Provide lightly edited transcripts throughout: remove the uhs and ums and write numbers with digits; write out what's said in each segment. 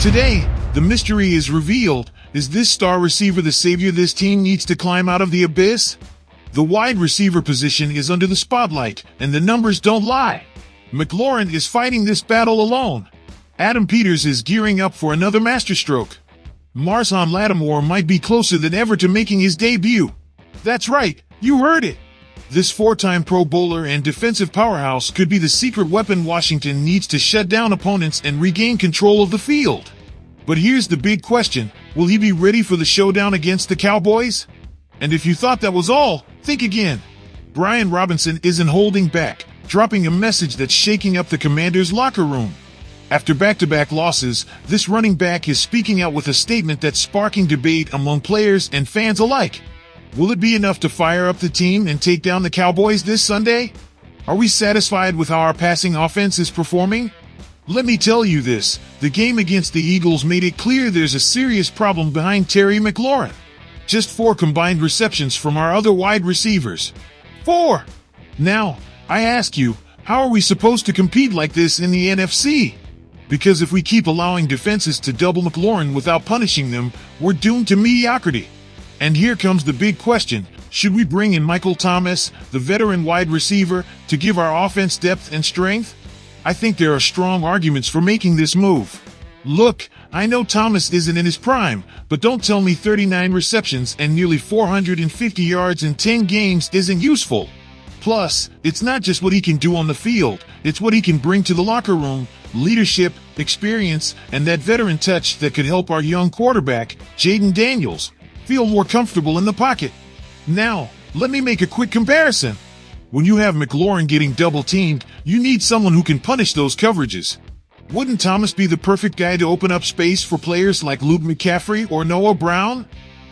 Today, the mystery is revealed. Is this star receiver the savior this team needs to climb out of the abyss? The wide receiver position is under the spotlight, and the numbers don't lie. McLaurin is fighting this battle alone. Adam Peters is gearing up for another masterstroke. Marshon Lattimore might be closer than ever to making his debut. That's right, you heard it. This four-time Pro Bowler and defensive powerhouse could be the secret weapon Washington needs to shut down opponents and regain control of the field. But here's the big question: will he be ready for the showdown against the Cowboys? And if you thought that was all, think again. Brian Robinson isn't holding back, dropping a message that's shaking up the Commanders' locker room. After back-to-back losses, this running back is speaking out with a statement that's sparking debate among players and fans alike. Will it be enough to fire up the team and take down the Cowboys this Sunday? Are we satisfied with how our passing offense is performing? Let me tell you this, the game against the Eagles made it clear there's a serious problem behind Terry McLaurin. Just 4 combined receptions from our other wide receivers. 4! Now, I ask you, how are we supposed to compete like this in the NFC? Because if we keep allowing defenses to double McLaurin without punishing them, we're doomed to mediocrity. And here comes the big question: should we bring in Michael Thomas, the veteran wide receiver, to give our offense depth and strength? I think there are strong arguments for making this move. Look, I know Thomas isn't in his prime, but don't tell me 39 receptions and nearly 450 yards in 10 games isn't useful. Plus, it's not just what he can do on the field, it's what he can bring to the locker room: leadership, experience, and that veteran touch that could help our young quarterback, Jaden Daniels, feel more comfortable in the pocket. Now, let me make a quick comparison. When you have McLaurin getting double-teamed, you need someone who can punish those coverages. Wouldn't Thomas be the perfect guy to open up space for players like Luke McCaffrey or Noah Brown?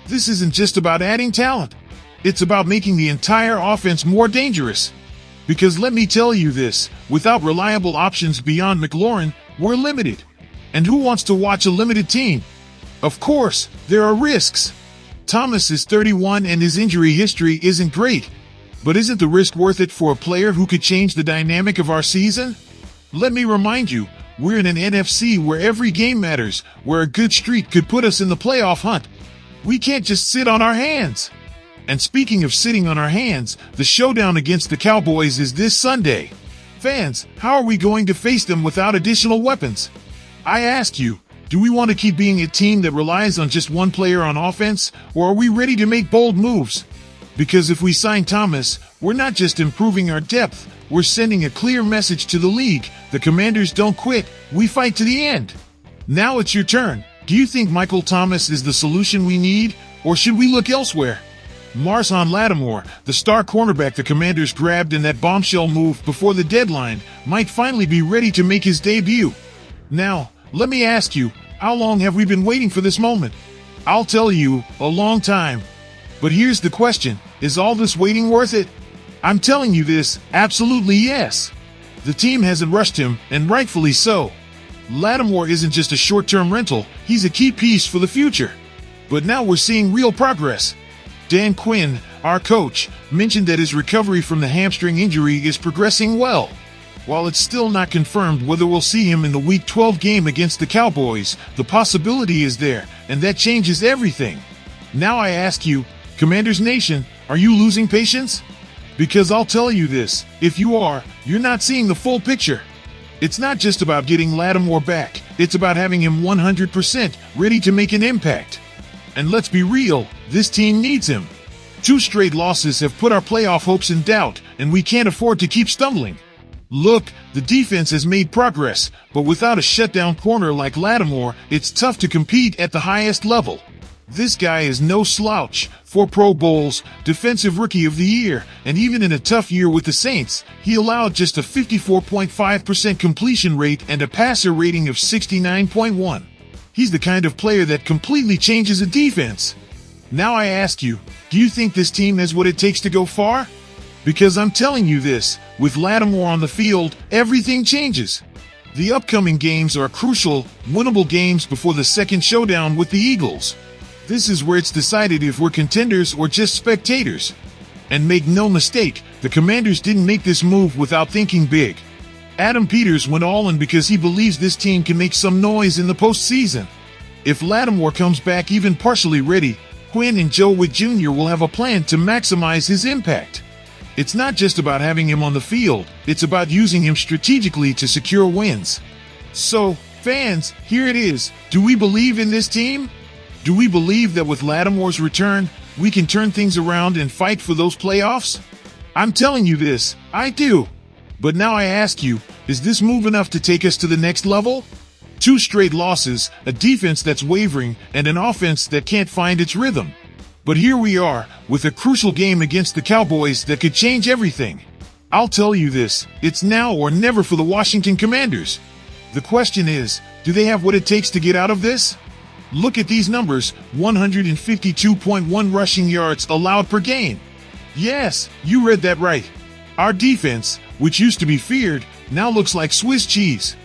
This isn't just about adding talent. It's about making the entire offense more dangerous. Because let me tell you this, without reliable options beyond McLaurin, we're limited. And who wants to watch a limited team? Of course, there are risks. Thomas is 31 and his injury history isn't great. But isn't the risk worth it for a player who could change the dynamic of our season? Let me remind you, we're in an NFC where every game matters, where a good streak could put us in the playoff hunt. We can't just sit on our hands. And speaking of sitting on our hands, the showdown against the Cowboys is this Sunday. Fans, how are we going to face them without additional weapons? I ask you, do we want to keep being a team that relies on just one player on offense, or are we ready to make bold moves? Because if we sign Thomas, we're not just improving our depth, we're sending a clear message to the league: the Commanders don't quit, we fight to the end. Now it's your turn. Do you think Michael Thomas is the solution we need, or should we look elsewhere? Marshon Lattimore, the star cornerback the Commanders grabbed in that bombshell move before the deadline, might finally be ready to make his debut. Now, let me ask you, how long have we been waiting for this moment? I'll tell you, a long time. But here's the question: is all this waiting worth it? I'm telling you this, absolutely yes. The team hasn't rushed him, and rightfully so. Lattimore isn't just a short-term rental, he's a key piece for the future. But now we're seeing real progress. Dan Quinn, our coach, mentioned that his recovery from the hamstring injury is progressing well. While it's still not confirmed whether we'll see him in the Week 12 game against the Cowboys, the possibility is there, and that changes everything. Now I ask you, Commanders Nation, are you losing patience? Because I'll tell you this, if you are, you're not seeing the full picture. It's not just about getting Lattimore back, it's about having him 100% ready to make an impact. And let's be real, this team needs him. 2 straight losses have put our playoff hopes in doubt, and we can't afford to keep stumbling. Look, the defense has made progress, but without a shutdown corner like Lattimore, it's tough to compete at the highest level. This guy is no slouch. 4 Pro Bowls, Defensive Rookie of the Year, and even in a tough year with the Saints, he allowed just a 54.5% completion rate and a passer rating of 69.1. He's the kind of player that completely changes a defense. Now I ask you, do you think this team has what it takes to go far? Because I'm telling you this, with Lattimore on the field, everything changes. The upcoming games are crucial, winnable games before the second showdown with the Eagles. This is where it's decided if we're contenders or just spectators. And make no mistake, the Commanders didn't make this move without thinking big. Adam Peters went all in because he believes this team can make some noise in the postseason. If Lattimore comes back even partially ready, Quinn and Joe Witt Jr. will have a plan to maximize his impact. It's not just about having him on the field, it's about using him strategically to secure wins. So, fans, here it is. Do we believe in this team? Do we believe that with Lattimore's return, we can turn things around and fight for those playoffs? I'm telling you this, I do. But now I ask you, is this move enough to take us to the next level? 2 straight losses, a defense that's wavering, and an offense that can't find its rhythm. But here we are, with a crucial game against the Cowboys that could change everything. I'll tell you this, it's now or never for the Washington Commanders. The question is, do they have what it takes to get out of this? Look at these numbers, 152.1 rushing yards allowed per game. Yes, you read that right. Our defense, which used to be feared, now looks like Swiss cheese.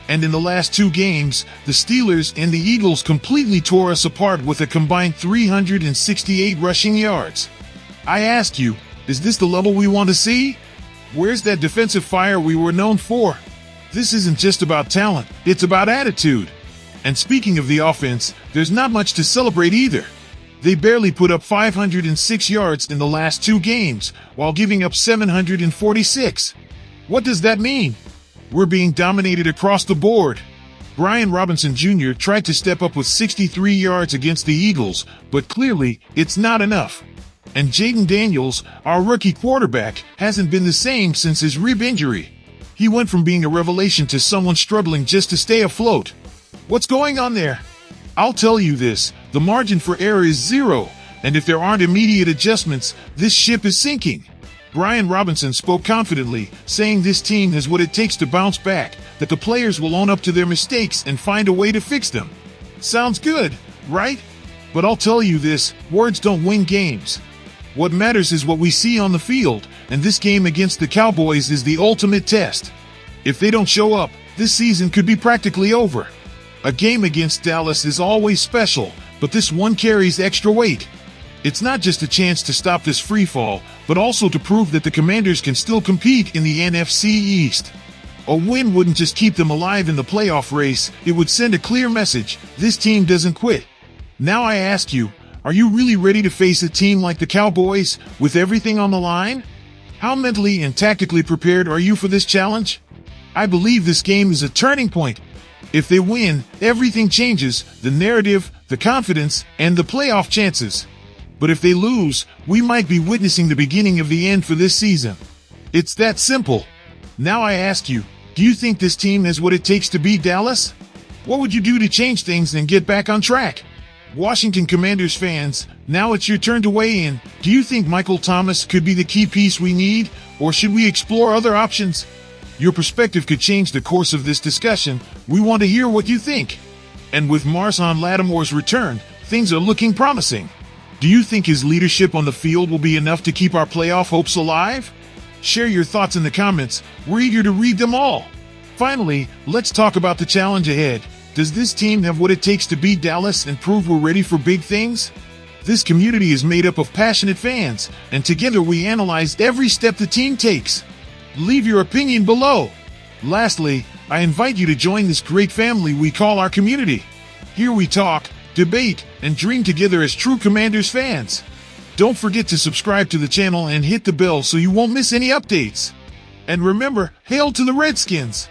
And in the last 2 games, the Steelers and the Eagles completely tore us apart with a combined 368 rushing yards. I ask you, is this the level we want to see? Where's that defensive fire we were known for? This isn't just about talent, it's about attitude. And speaking of the offense, there's not much to celebrate either. They barely put up 506 yards in the last 2 games, while giving up 746. What does that mean? We're being dominated across the board. Brian Robinson Jr. tried to step up with 63 yards against the Eagles, but clearly, it's not enough. And Jaden Daniels, our rookie quarterback, hasn't been the same since his rib injury. He went from being a revelation to someone struggling just to stay afloat. What's going on there? I'll tell you this, the margin for error is 0, and if there aren't immediate adjustments, this ship is sinking. Brian Robinson spoke confidently, saying this team has what it takes to bounce back, that the players will own up to their mistakes and find a way to fix them. Sounds good, right? But I'll tell you this, words don't win games. What matters is what we see on the field, and this game against the Cowboys is the ultimate test. If they don't show up, this season could be practically over. A game against Dallas is always special, but this one carries extra weight. It's not just a chance to stop this free fall, but also to prove that the Commanders can still compete in the NFC East. A win wouldn't just keep them alive in the playoff race, it would send a clear message, this team doesn't quit. Now I ask you, are you really ready to face a team like the Cowboys, with everything on the line? How mentally and tactically prepared are you for this challenge? I believe this game is a turning point. If they win, everything changes, the narrative, the confidence, and the playoff chances. But if they lose, we might be witnessing the beginning of the end for this season. It's that simple. Now I ask you, do you think this team has what it takes to beat Dallas? What would you do to change things and get back on track? Washington Commanders fans, now it's your turn to weigh in. Do you think Michael Thomas could be the key piece we need, or should we explore other options? Your perspective could change the course of this discussion. We want to hear what you think. And with Marshon Lattimore's return, things are looking promising. Do you think his leadership on the field will be enough to keep our playoff hopes alive? Share your thoughts in the comments. We're eager to read them all. Finally, let's talk about the challenge ahead. Does this team have what it takes to beat Dallas and prove we're ready for big things? This community is made up of passionate fans, and together we analyzed every step the team takes. Leave your opinion below. Lastly, I invite you to join this great family we call our community. Here we talk, debate, and dream together as true Commanders fans. Don't forget to subscribe to the channel and hit the bell so you won't miss any updates. And remember, hail to the Redskins!